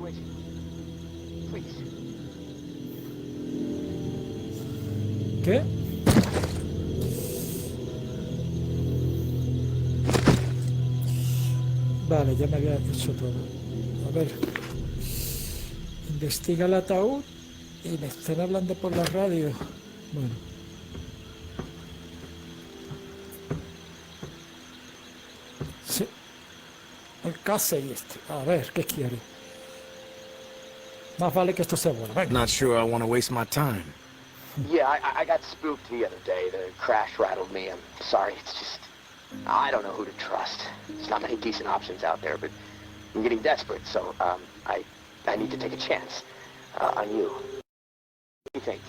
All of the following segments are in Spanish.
situation. Please. ¿Qué? Vale, ya me había hecho todo. A ver. Investiga el ataúd y me están hablando por la radio. Bueno. Sí. El Casey este. A ver, ¿qué quiere? Más vale que esto sea bueno. Venga. Not sure I want to waste my time. Yeah, I got spooked the other day. The crash rattled me. I'm sorry. It's just... I don't know who to trust. There's not many decent options out there, but I'm getting desperate, so I need to take a chance on you. What do you think?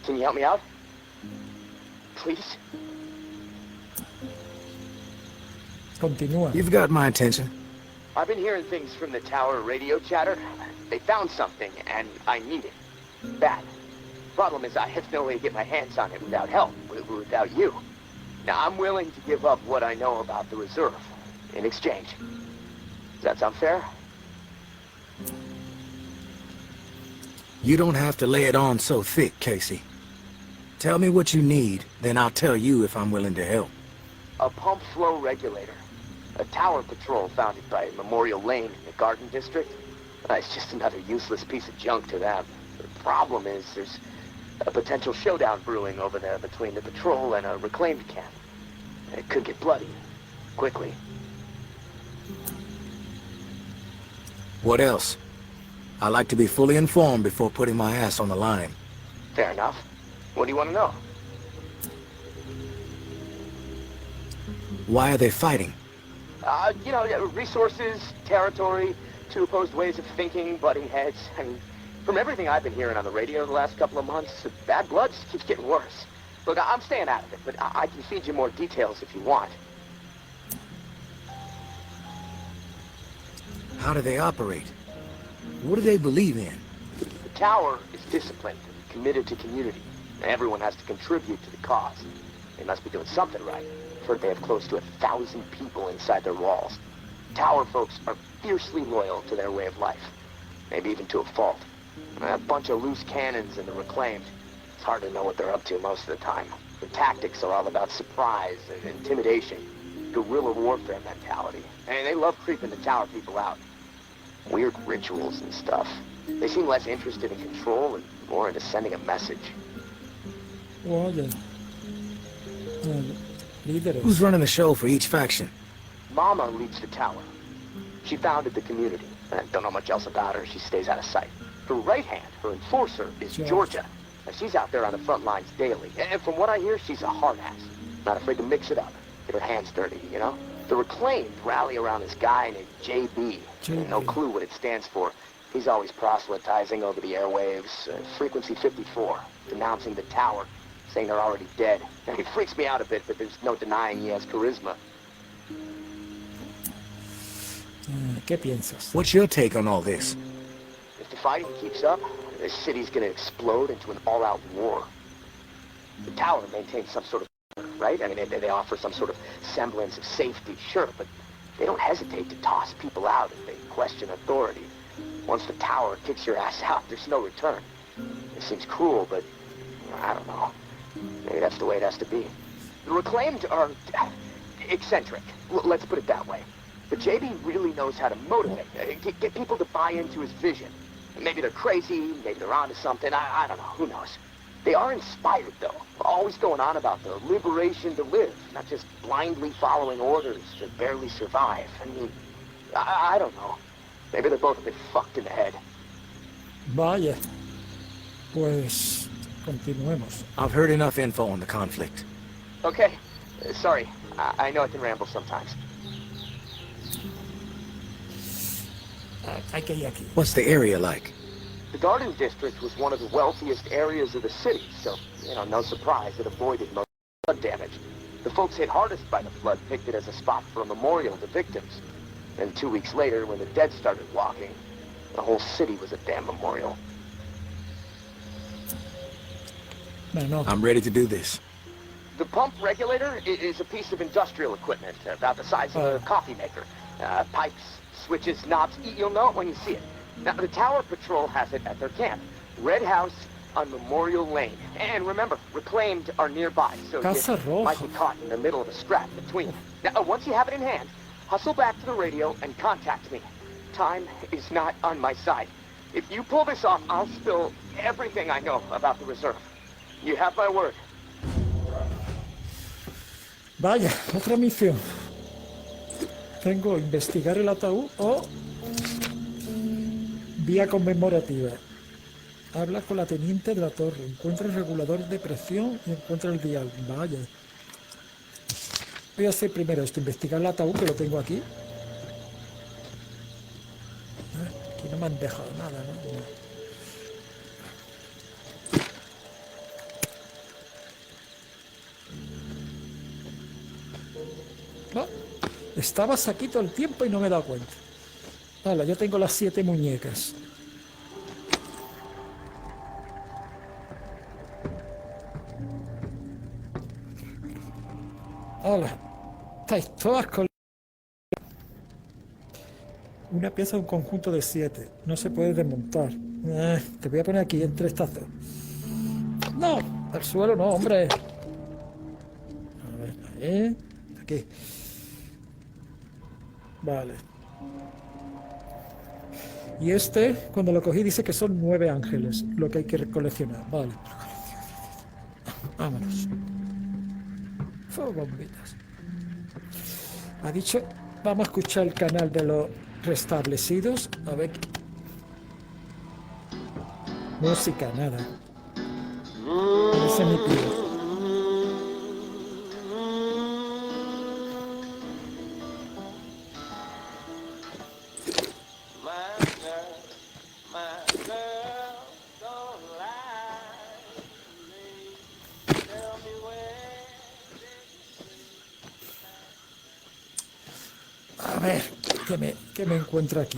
Can you help me out? Please? Continúa. You've got my attention. I've been hearing things from the tower radio chatter. They found something, and I need it. Bad. Problem is, I have no way to get my hands on it without help, without you. Now, I'm willing to give up what I know about the reserve in exchange. Does that sound fair? You don't have to lay it on so thick, Casey. Tell me what you need, then I'll tell you if I'm willing to help. A pump flow regulator. A tower patrol founded by Memorial Lane in the Garden District. It's just another useless piece of junk to them. The problem is there's a potential showdown brewing over there between the patrol and a reclaimed camp. It could get bloody. Quickly. What else? I like to be fully informed before putting my ass on the line. Fair enough. What do you want to know? Why are they fighting? You know, resources, territory, two opposed ways of thinking, butting heads. I mean, from everything I've been hearing on the radio the last couple of months, bad blood just keeps getting worse. Look, I'm staying out of it, but I can feed you more details if you want. How do they operate? What do they believe in? The tower is disciplined and committed to community. Everyone has to contribute to the cause. They must be doing something right. I've heard they have close to 1,000 people inside their walls. Tower folks are fiercely loyal to their way of life. Maybe even to a fault. A bunch of loose cannons in the reclaimed. It's hard to know what they're up to most of the time. The tactics are all about surprise and intimidation. Guerrilla warfare mentality. And they love creeping the tower people out. Weird rituals and stuff. They seem less interested in control and more into sending a message. Oye. Líderes. Who's running the show for each faction? Mama leads the tower. She founded the community. I don't know much else about her. She stays out of sight. Her right hand, her enforcer, is Georgia. Now, she's out there on the front lines daily. And from what I hear, she's a hard ass. Not afraid to mix it up. Get her hands dirty, you know? The reclaimed rally around this guy named JB. No clue what it stands for. He's always proselytizing over the airwaves. Frequency 54. Denouncing the tower. Saying they're already dead. And it freaks me out a bit, but there's no denying he has charisma. ¿Qué piensas? What's your take on all this? If the fighting keeps up, this city's gonna explode into an all-out war. The tower maintains some sort of order, right? I mean, they offer some sort of semblance of safety, sure, but they don't hesitate to toss people out if they question authority. Once the tower kicks your ass out, there's no return. It seems cruel, but I don't know. Maybe that's the way it has to be. The reclaimed are eccentric. Let's put it that way. But JB really knows how to motivate, get people to buy into his vision. Maybe they're crazy, maybe they're onto something, I don't know, who knows. They are inspired, though, always going on about the liberation to live, not just blindly following orders to barely survive. I mean, I don't know. Maybe they're both a bit fucked in the head. Vaya. Pues continuemos. I've heard enough info on the conflict. Okay, sorry. I know I can ramble sometimes. Hay que ir aquí. What's the area like? The Garden District was one of the wealthiest areas of the city, so, you know, no surprise it avoided most flood damage. The folks hit hardest by the flood picked it as a spot for a memorial to victims. And 2 weeks later, when the dead started walking, the whole city was a damn memorial. Bueno, I'm ready to do this. The pump regulator is a piece of industrial equipment about the size of a coffee maker. Pipes, switches, knobs. You'll know it when you see it. Now, the Tower Patrol has it at their camp. Red House on Memorial Lane. And remember, reclaimed are nearby, so Casa you might Roja. be caught in the middle of a scrap between them. Now, once you have it in hand, hustle back to the radio and contact me. Time is not on my side. If you pull this off, I'll spill everything I know about the reserve. You have my word. Vaya, otra misión. Tengo investigar el ataúd o vía conmemorativa. Habla con la teniente de la torre. Encuentra el regulador de presión y encuentra el dial. Vaya. Voy a hacer primero esto, investigar el ataúd, que lo tengo aquí. Aquí no me han dejado nada, ¿no? No, estabas aquí todo el tiempo y no me he dado cuenta. Vale, yo tengo las 7 muñecas. Hola, estáis todas con... Una pieza de un conjunto de 7. No se puede desmontar. Te voy a poner aquí entre estas dos. No, al suelo no, hombre. A ver, ahí. Aquí. Vale. Y este, cuando lo cogí, dice que son 9 ángeles lo que hay que coleccionar. Vale. Vámonos. Bombitas. Ha dicho, vamos a escuchar el canal de los restablecidos. A ver. Música, nada. Ese es mi tío. A ver, ¿qué me encuentro aquí?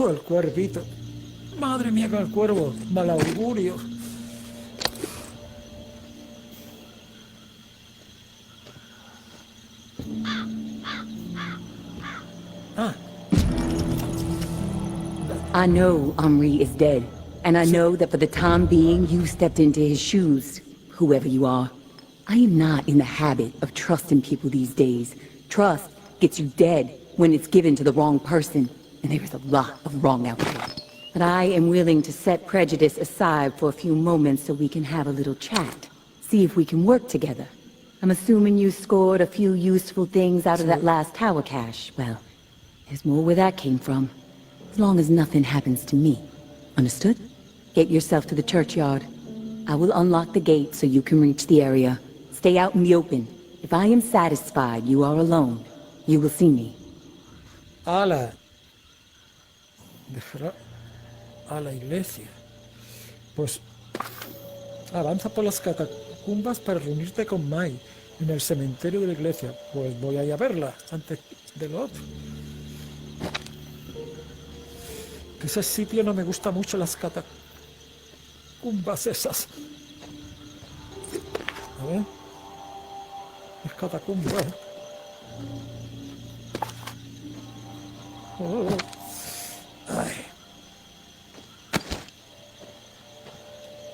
El cuervito. Madre mía, con el cuervo. Mal augurio. Ah. I know Omri is dead, and I know that for the time being you stepped into his shoes, whoever you are. I am not in the habit of trusting people these days. Trust gets you dead when it's given to the wrong person, and there is a lot of wrong out there. But I am willing to set prejudice aside for a few moments so we can have a little chat. See if we can work together. I'm assuming you scored a few useful things out of that last tower cache. Well, there's more where that came from. As long as nothing happens to me. Understood? Get yourself to the churchyard. I will unlock the gate so you can reach the area. Stay out in the open. If I am satisfied you are alone, you will see me. Ala. Dejará a la iglesia. Pues avanza por las catacumbas para reunirte con Mai en el cementerio de la iglesia. Pues voy a ir a verla antes de lo otro. Ese sitio no me gusta mucho, las catacumbas esas. A ver. Las catacumbas. Oh. Ay.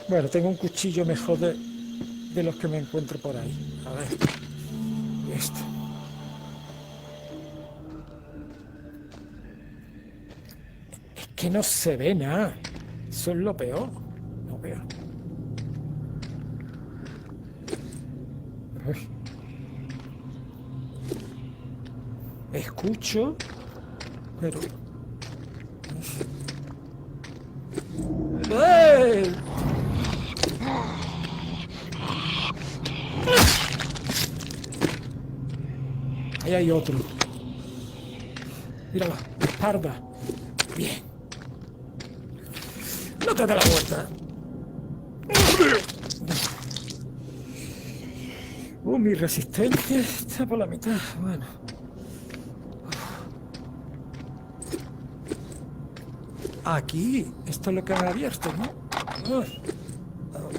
Bueno, tengo un cuchillo mejor de los que me encuentro por ahí. A ver. Esto. Es que no se ve nada. Eso es lo peor. No veo. Ay. Escucho, pero... ¡Ey! Ahí hay otro. Mírala, parda. Bien. No te da la vuelta. Mi resistencia está por la mitad. Bueno. Aquí, esto es lo que han abierto, ¿no? Uf. Oh.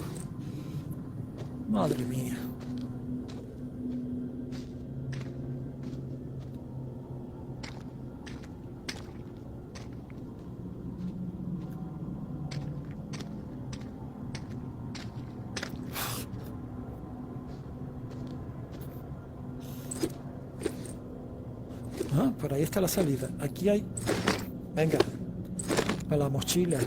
Madre mía. Ah, por ahí está la salida. Aquí hay... Venga, a la mochila.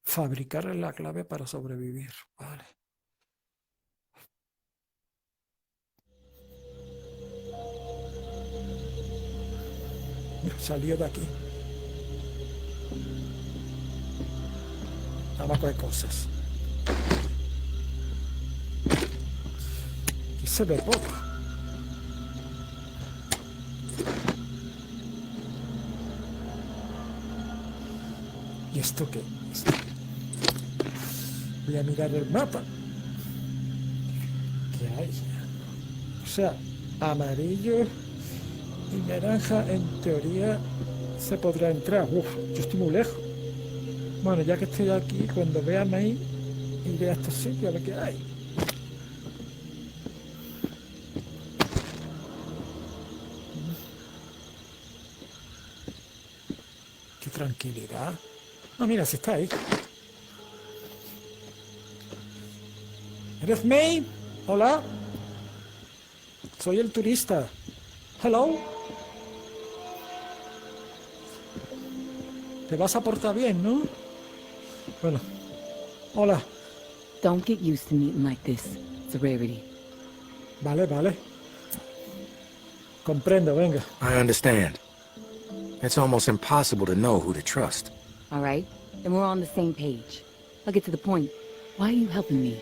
Fabricar es la clave para sobrevivir. Vale. Mira, salió de aquí. Abajo hay cosas. Aquí se ve poco. ¿Y esto qué? Voy a mirar el mapa. ¿Qué hay? O sea, amarillo y naranja en teoría se podrá entrar. Uf, yo estoy muy lejos. Bueno, ya que estoy aquí, cuando vea maíz, iré a estos sitios a ver qué hay. Qué tranquilidad. Ah, mira, si está ahí. ¿Eres May? Hola. Soy el turista. Hello. Te vas a portar bien, ¿no? Bueno. Hola. Don't get used to meeting like this. It's a rarity. Vale, vale. Comprendo, venga. I understand. It's almost impossible to know who to trust. All right? Then we're on the same page. I'll get to the point. Why are you helping me?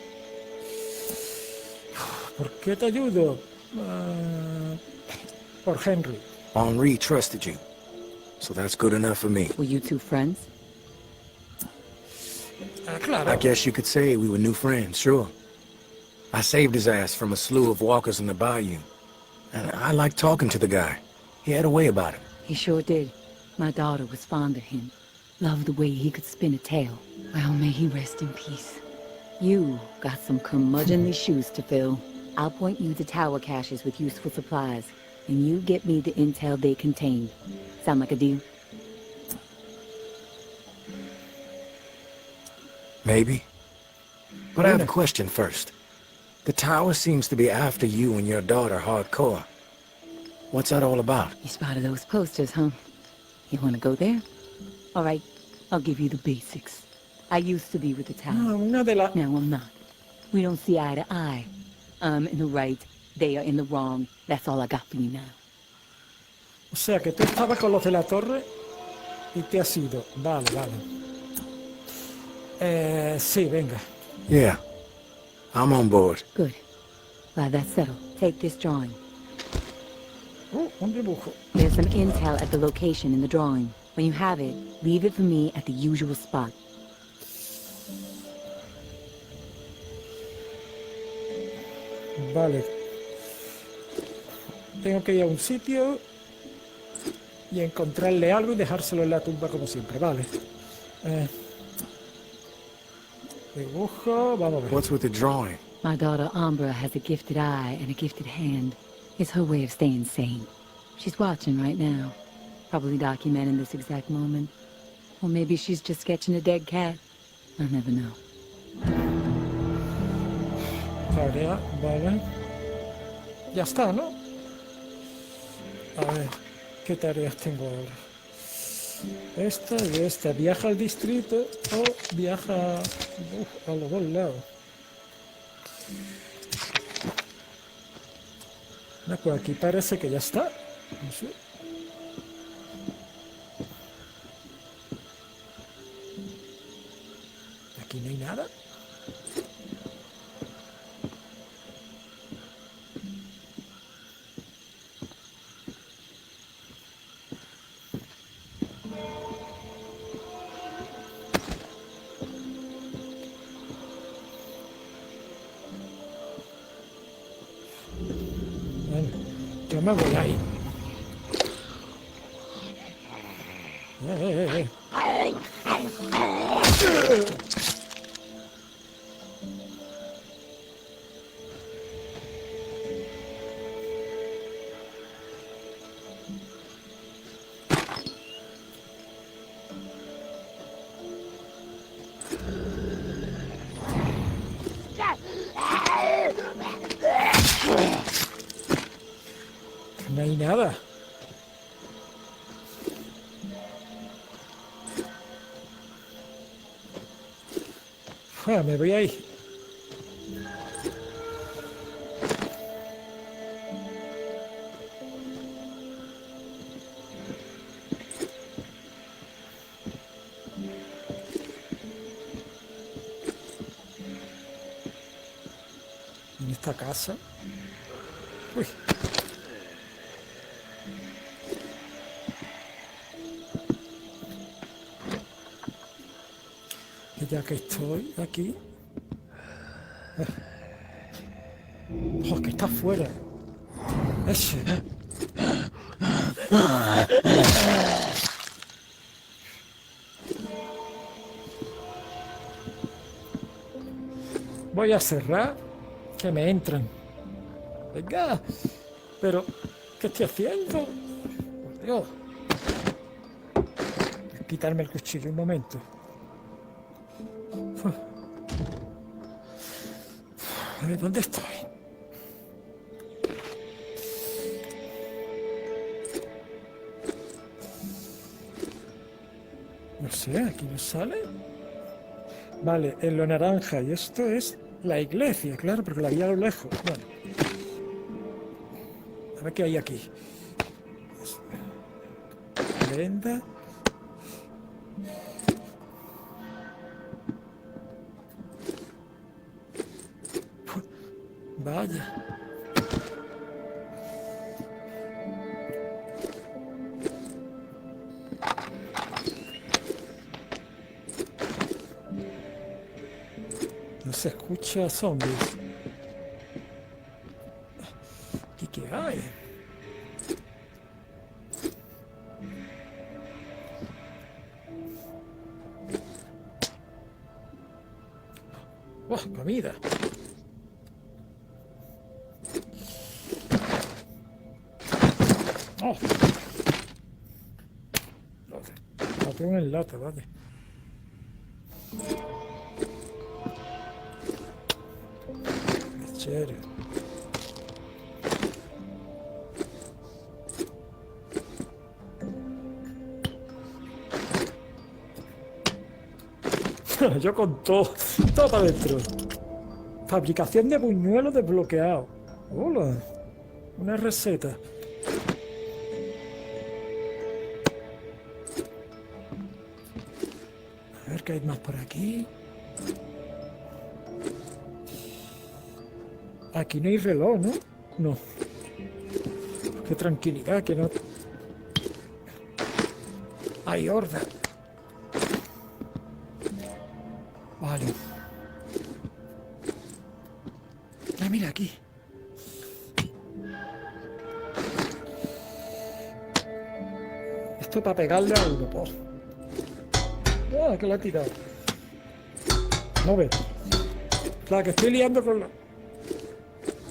¿Por qué te ayudo? Por Henry. Henri trusted you, so that's good enough for me. Were you two friends? Ah, claro. I guess you could say we were new friends, sure. I saved his ass from a slew of walkers in the bayou. And I liked talking to the guy. He had a way about him. He sure did. My daughter was fond of him. Loved the way he could spin a tale. Well, may he rest in peace. You got some curmudgeonly shoes to fill. I'll point you to tower caches with useful supplies, and you get me the intel they contain. Sound like a deal? Maybe. But I have a question first. The tower seems to be after you and your daughter hardcore. What's that all about? You spotted those posters, huh? You want to go there? All right, I'll give you the basics. I used to be with the tower. Una de las... Now I'm not. We don't see eye to eye. I'm in the right, they are in the wrong. That's all I got for you now. O sea, que tú estabas con los de la torre y te has ido. Vale, vale. Sí, venga. Yeah. I'm on board. Good. Glad that's settled. Take this drawing. Un dibujo. There's some intel at the location in the drawing. When you have it, leave it for me at the usual spot. Vale. Tengo que ir a un sitio y encontrarle algo y dejárselo en la tumba como siempre. Vale. Dibujo. Vamos a ver. What's with the drawing? My daughter Umbra has a gifted eye and a gifted hand. It's her way of staying sane. She's watching right now. Probably documenting this exact moment. Or maybe she's just sketching a dead cat. I'll never know. Tarea, vale. Ya está, ¿no? A ver, ¿qué tareas tengo ahora? Esta y esta. ¿Viaja al distrito o viaja a los dos lados? No, pues aquí parece que ya está. No sé. Aquí no hay nada. me voy ahí. Eh. No hay nada. Me voy ahí. En esta casa. Uy. Que ya que estoy aquí. Oh, que está afuera. Ese. Voy a cerrar. Que me entran. Venga. Pero, ¿qué estoy haciendo? Por Dios. Quitarme el cuchillo un momento. A ver, ¿dónde estoy? No sé, aquí no sale. Vale, en lo naranja. Y esto es la iglesia, claro, porque la vi a lo lejos. Bueno. A ver qué hay aquí. Venda. Vaya. No se escucha zombies. ¿Y qué hay? ¡Oh, comida! ¡Oh! Lo tengo en lata, vale. Chévere. Yo con todo para adentro. Fabricación de buñuelos desbloqueado. Hola. Una receta. A ver qué hay más por aquí. Aquí no hay reloj, ¿no? No. Qué tranquilidad, que no... Hay horda. Vale. Ah, mira aquí. Esto para pegarle a uno, po. Ah, que la ha tirado. No ve. La que estoy liando con la...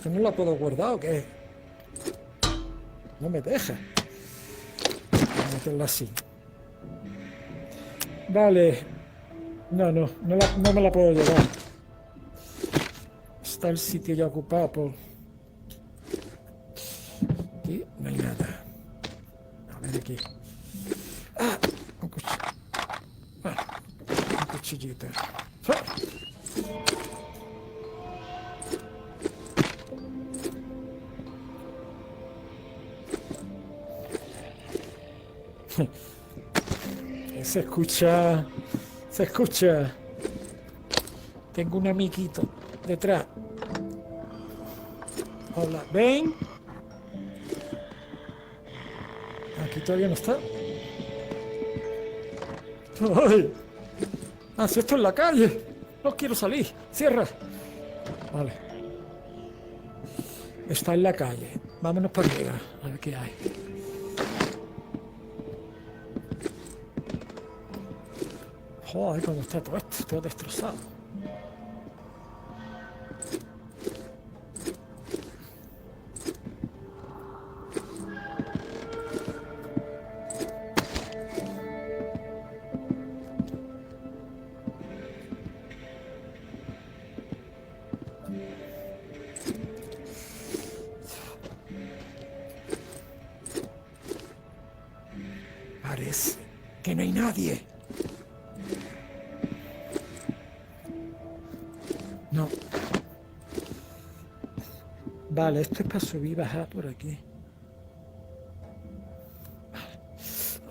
¿Que no la puedo guardar o qué? No me deja. Voy a meterla así. Vale. No me la puedo llevar. Está el sitio ya ocupado por... Aquí no hay nada. A ver aquí. ¡Ah! Un cuchillo. Bueno, un cuchillito. ¡Ah! Se escucha. Se escucha. Tengo un amiguito detrás. Hola, ven. Aquí todavía no está. ¡Ay! Ah, si esto es la calle. No quiero salir. Cierra. Vale. Está en la calle. Vámonos para arriba, a ver qué hay. Joder, cómo está todo esto, todo destrozado. Parece que no hay nadie. No. Vale, esto es para subir y bajar por aquí.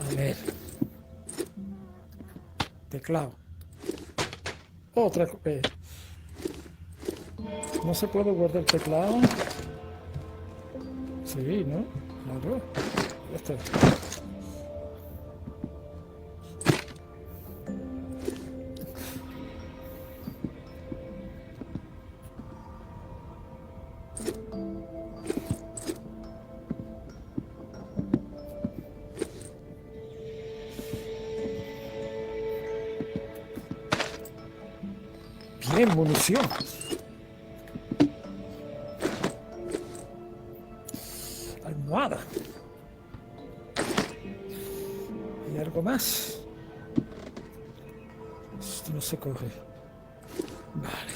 A ver. Teclado. Otra vez. ¿No se puede guardar el teclado? Sí, ¿no? Claro. Ya está. Bien, munición. Almohada. ¿Hay algo más? Esto no se coge. Vale.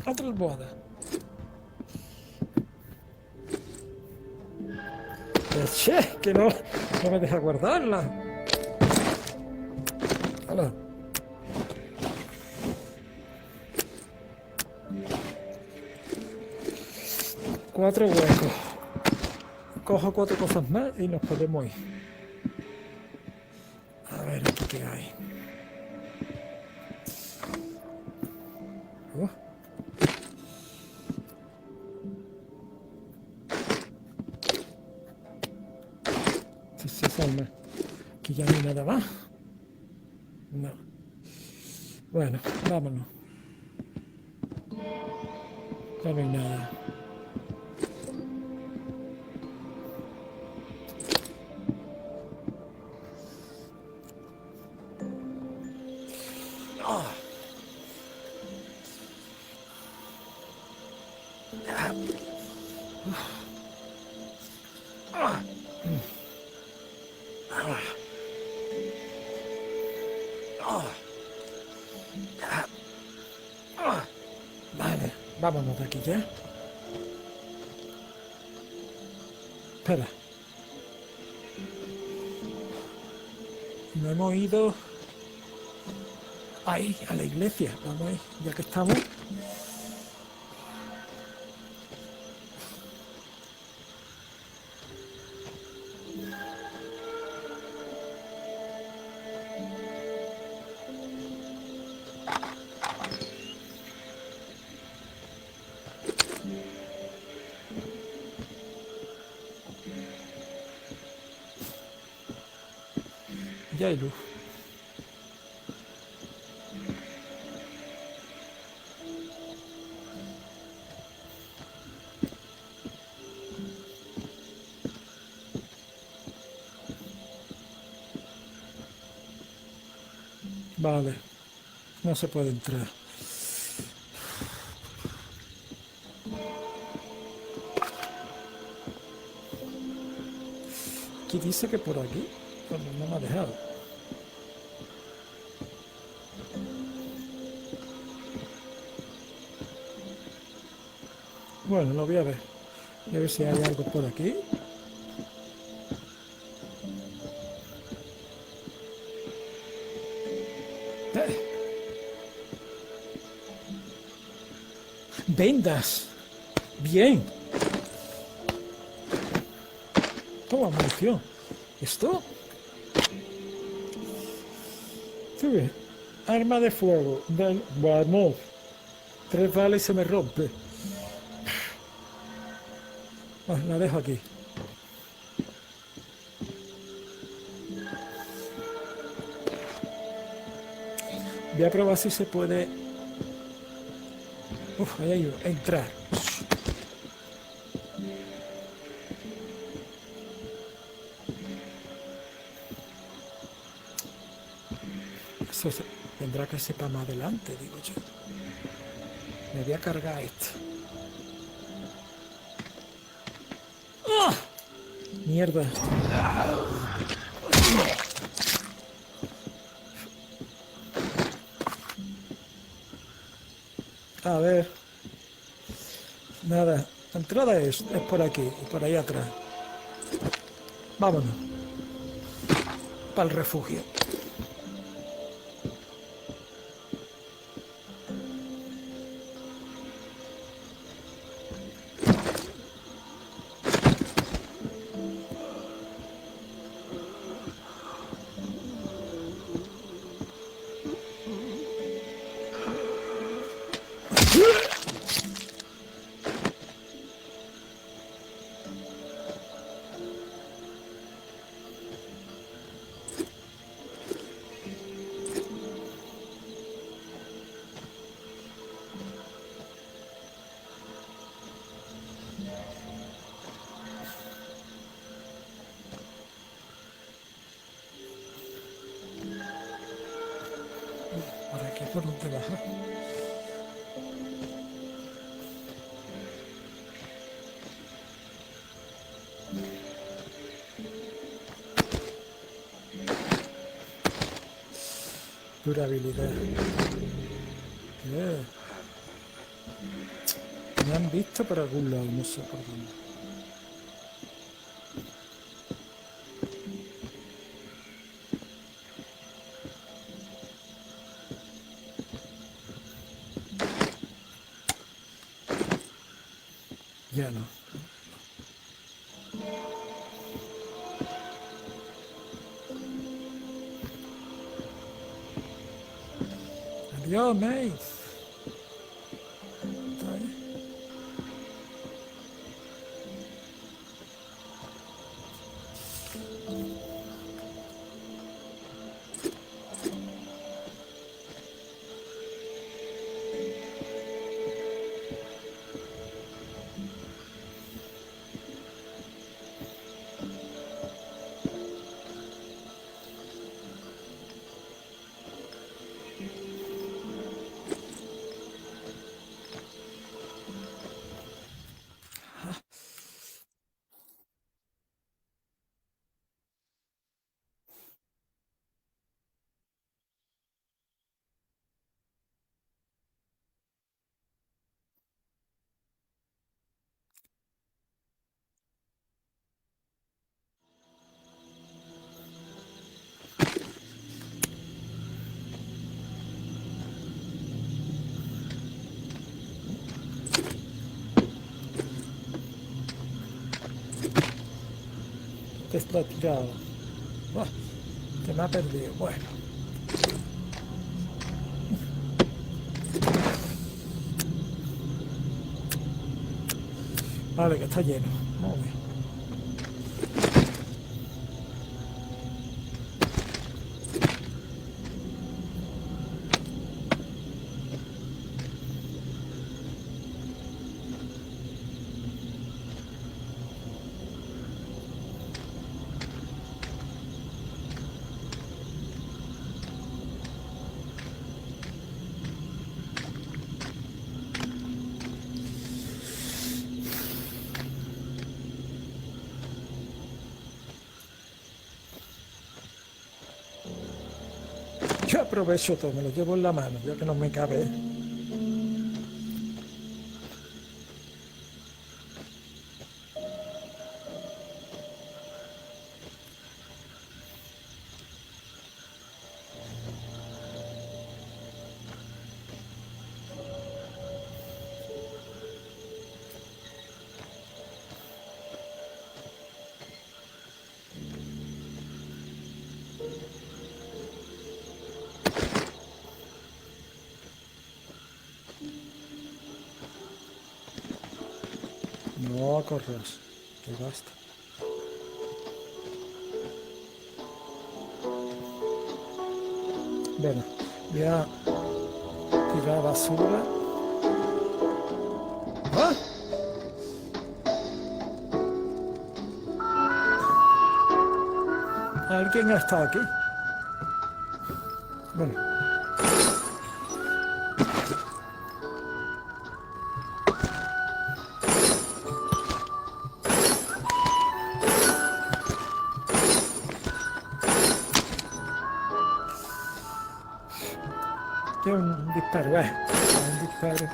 Otra almohada. Che, que no me deja guardarla. Hola. Cuatro huecos. Cojo cuatro cosas más y nos podemos ir. A ver, aquí qué hay. Se forma. Aquí ya no hay nada más. No. Bueno, vámonos. Ya no hay nada. Vale, vámonos de aquí ya. Espera. No hemos ido ahí, a la iglesia. Vamos ahí, ya que estamos. Ya hay luz. Vale, no se puede entrar. Aquí dice que por aquí, bueno, no me ha dejado. Bueno, lo voy a ver. Voy a ver si hay algo por aquí. Vendas. Bien. Toma munición. ¿Esto? Sube. Arma de fuego. Vamos. 3 balas y se me rompe. Bueno, la dejo aquí. Voy a probar si se puede... Uf, ahí hay uno. Entrar. Eso tendrá que ser para más adelante, digo yo. Me voy a cargar esto. ¡Ah! Mierda. A ver. Nada. La entrada es por aquí y por ahí atrás. Vámonos. Para el refugio. Por aquí por donde baja. Durabilidad. ¿Qué? Me han visto por algún lado, no sé por dónde. Ya no. Adiós, mate. Te está tirado. Buah, te me ha perdido. Bueno. Vale, que está lleno. Muy bien. Yo aprovecho todo, me lo llevo en la mano, ya que no me cabe. No corras, que basta. Bueno, voy a tirar basura. ¡Ah! ¿Alguien está aquí? Bueno. Que un disparo, un disparo.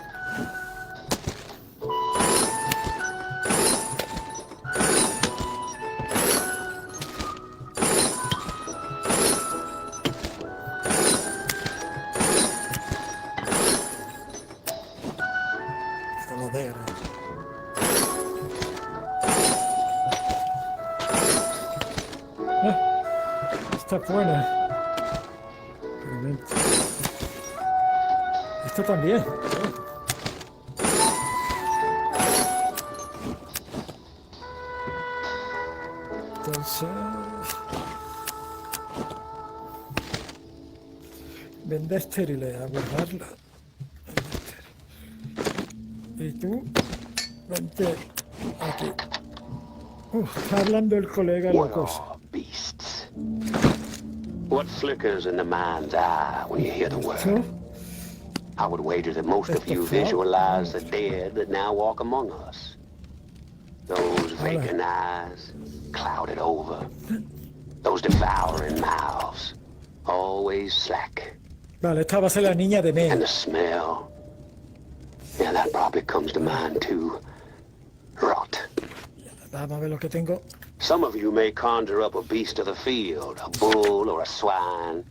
Joder. Está buena. Esto también. Entonces... vende estériles, a guardarla. Y tú, vente aquí. Está hablando el colega What locos. are beasts? What flickers in the mind's eye when you hear the word? ¿No? I would wager that most of you visualize the dead that now walk among us. Those vacant eyes, clouded over. Those devouring mouths, always slack. Vale, esta va a ser la niña de And May. the smell. Yeah, that probably comes to mind too. Rot. Vamos a ver lo que tengo. Some of you may conjure up a beast of the field, a bull or a swine,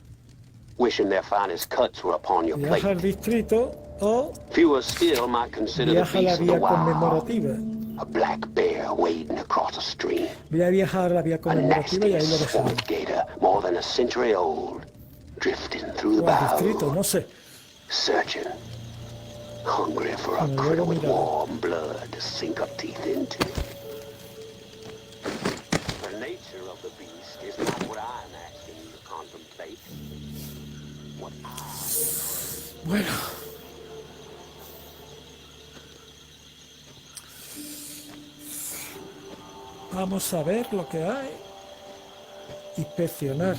wishing their finest cuts were upon your Viaja al plate. distrito o Fewer still might consider the viaja a la beast of the vía wild, conmemorativa. a black bear wading across a stream, Voy a viajar a la vía a conmemorativa y nasty ahí lo dejamos. swamp gator more than a century old, drifting through the O al distrito, bow, no sé. searching, hungry for a Bueno, critter luego with miraré. warm blood to sink our teeth into. The nature of the beast is not what I'm asking you to contemplate. What Bueno. Vamos a ver lo que hay. Inspeccionar.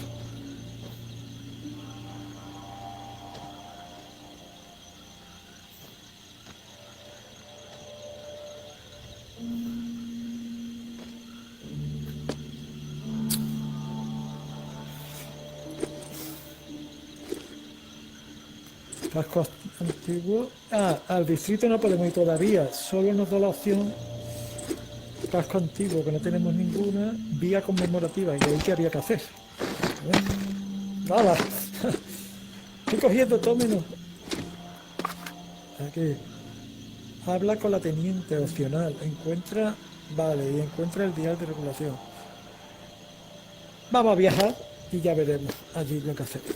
Casco antiguo. Al distrito no podemos ir todavía. Solo nos da la opción casco antiguo, que no tenemos ninguna. Vía conmemorativa. Y ahí qué había que hacer. Nada. Estoy cogiendo todo menos. Aquí. Habla con la teniente opcional. Encuentra. Vale, y encuentra el dial de regulación. Vamos a viajar y ya veremos allí lo que hacemos.